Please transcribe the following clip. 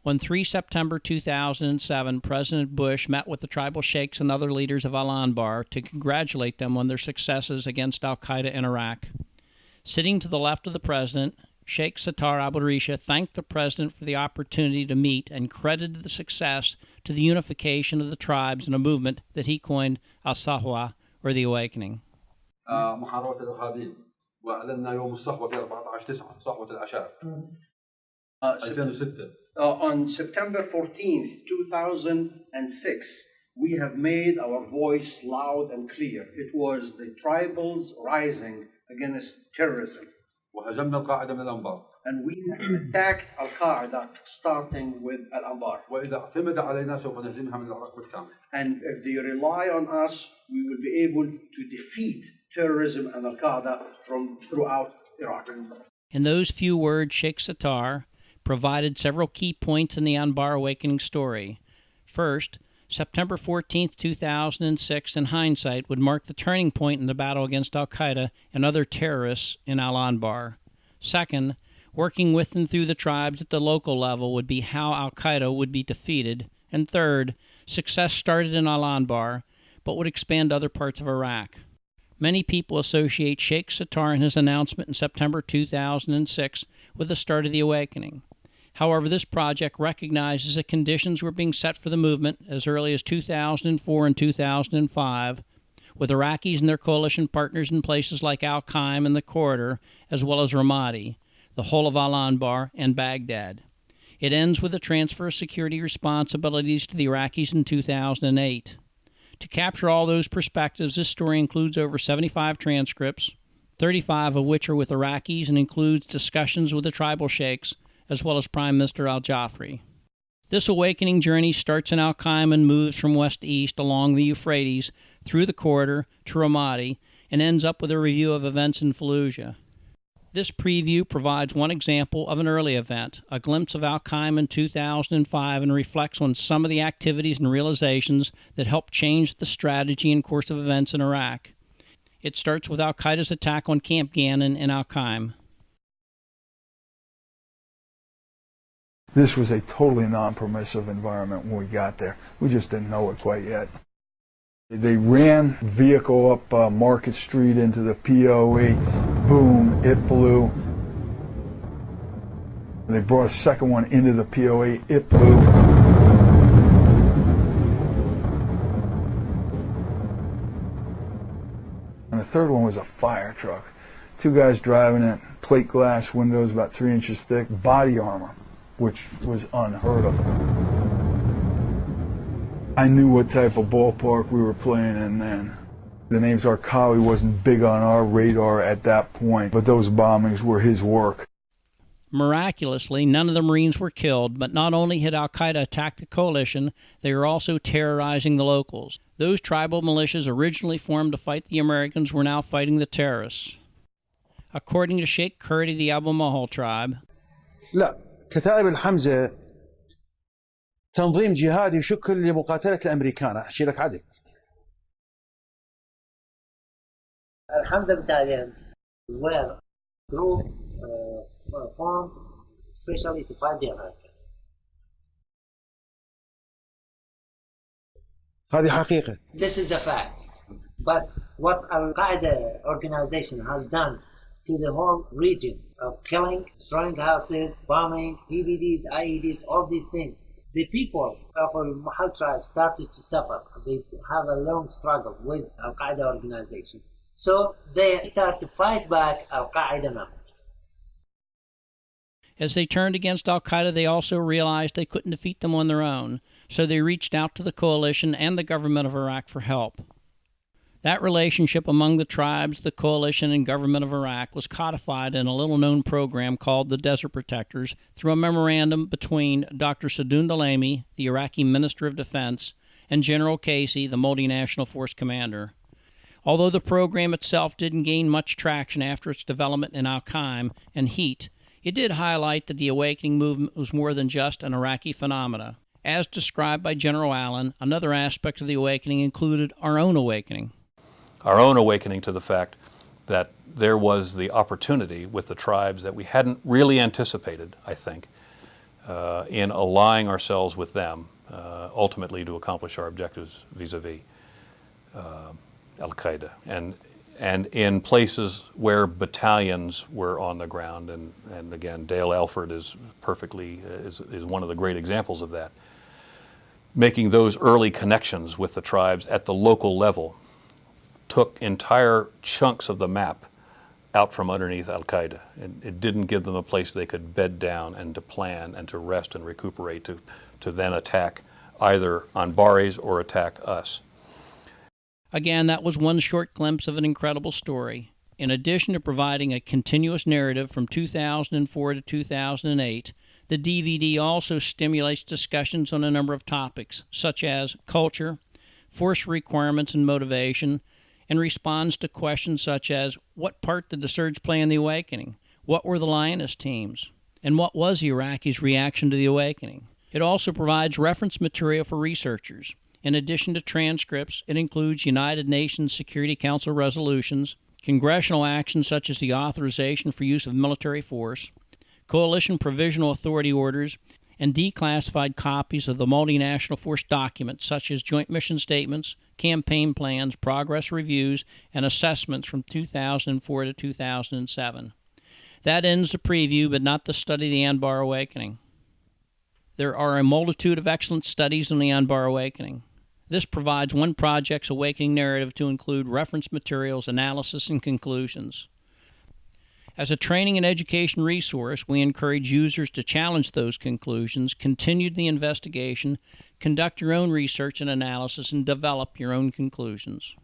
On 3 September 2007, President Bush met with the tribal sheikhs and other leaders of Anbar to congratulate them on their successes against al-Qaeda in Iraq. Sitting to the left of the president, Sheikh Sattar Albu-Risha thanked the president for the opportunity to meet and credited the success to the unification of the tribes in a movement that he coined Sahawa, or the Awakening. On September 14th, 2006, we have made our voice loud and clear. It was the tribals rising against terrorism. And we attacked Al-Qaeda starting with Al-Anbar. And if they rely on us, we will be able to defeat terrorism and Al-Qaeda from throughout Iraq. In those few words, Sheikh Sattar provided several key points in the Anbar Awakening story. First, September 14, 2006, in hindsight, would mark the turning point in the battle against al-Qaeda and other terrorists in Al-Anbar. Second, working with and through the tribes at the local level would be how al-Qaeda would be defeated. And third, success started in Al-Anbar, but would expand to other parts of Iraq. Many people associate Sheikh Sattar and his announcement in September 2006 with the start of the Awakening. However, this project recognizes that conditions were being set for the movement as early as 2004 and 2005, with Iraqis and their coalition partners in places like Al-Qaim and the Corridor, as well as Ramadi, the whole of Al-Anbar, and Baghdad. It ends with the transfer of security responsibilities to the Iraqis in 2008. To capture all those perspectives, this story includes over 75 transcripts, 35 of which are with Iraqis, and includes discussions with the tribal sheikhs, as well as Prime Minister al-Jafri. This awakening journey starts in Al-Qaim and moves from west to east along the Euphrates, through the Corridor to Ramadi, and ends up with a review of events in Fallujah. This preview provides one example of an early event, a glimpse of Al-Qaim in 2005, and reflects on some of the activities and realizations that helped change the strategy and course of events in Iraq. It starts with al-Qaeda's attack on Camp Gannon in Al-Qaim. This was a totally non-permissive environment when we got there. We just didn't know it quite yet. They ran a vehicle up Market Street into the POE. Boom, it blew. They brought a second one into the POE. It blew. And the third one was a fire truck. Two guys driving it, plate glass windows about 3 inches thick, body armor, which was unheard of. I knew what type of ballpark we were playing in then. The name Zarqawi wasn't big on our radar at that point, but those bombings were his work. Miraculously, none of the Marines were killed, but not only had al-Qaeda attacked the coalition, they were also terrorizing the locals. Those tribal militias originally formed to fight the Americans were now fighting the terrorists. According to Sheikh Kurdi, the Albu-Mahal tribe, لا كتائب الحمزة تنظيم جهادي يشكل لمقاتلة الأمريكان. أحكي لك عدل. الحمزة battalions were group formed especially to fight the Americans. هذه حقيقة. This is a fact. But what Al-Qaeda organization has done to the whole region of killing, destroying houses, bombing, PBDs, IEDs, all these things, the people of Al-Mahal tribe started to suffer. They have a long struggle with Al-Qaeda organization. So they start to fight back Al-Qaeda members. As they turned against al-Qaeda, they also realized they couldn't defeat them on their own, so they reached out to the coalition and the government of Iraq for help. That relationship among the tribes, the coalition, and government of Iraq was codified in a little-known program called the Desert Protectors through a memorandum between Dr. Sadoun Dalemi, the Iraqi Minister of Defense, and General Casey, the multinational force commander. Although the program itself didn't gain much traction after its development in Al-Qaim and Heat, it did highlight that the Awakening movement was more than just an Iraqi phenomena. As described by General Allen, another aspect of the Awakening included our own awakening. Our own awakening to the fact that there was the opportunity with the tribes that we hadn't really anticipated, I think, in allying ourselves with them, ultimately to accomplish our objectives vis-a-vis Al-Qaeda, and in places where battalions were on the ground, and again, Dale Alford is one of the great examples of that. Making those early connections with the tribes at the local level took entire chunks of the map out from underneath Al-Qaeda. It didn't give them a place they could bed down and to plan and to rest and recuperate to then attack either Anbaris or attack us. Again, that was one short glimpse of an incredible story. In addition to providing a continuous narrative from 2004 to 2008, the DVD also stimulates discussions on a number of topics, such as culture, force requirements and motivation, and responds to questions such as, what part did the Surge play in the Awakening? What were the Lioness teams? And what was the Iraqis' reaction to the Awakening? It also provides reference material for researchers. In addition to transcripts, it includes United Nations Security Council resolutions, congressional actions such as the authorization for use of military force, coalition provisional authority orders, and declassified copies of the multinational force documents such as joint mission statements, campaign plans, progress reviews, and assessments from 2004 to 2007. That ends the preview, but not the study of the Anbar Awakening. There are a multitude of excellent studies on the Anbar Awakening. This provides one project's awakening narrative to include reference materials, analysis, and conclusions. As a training and education resource, we encourage users to challenge those conclusions, continue the investigation, conduct your own research and analysis, and develop your own conclusions.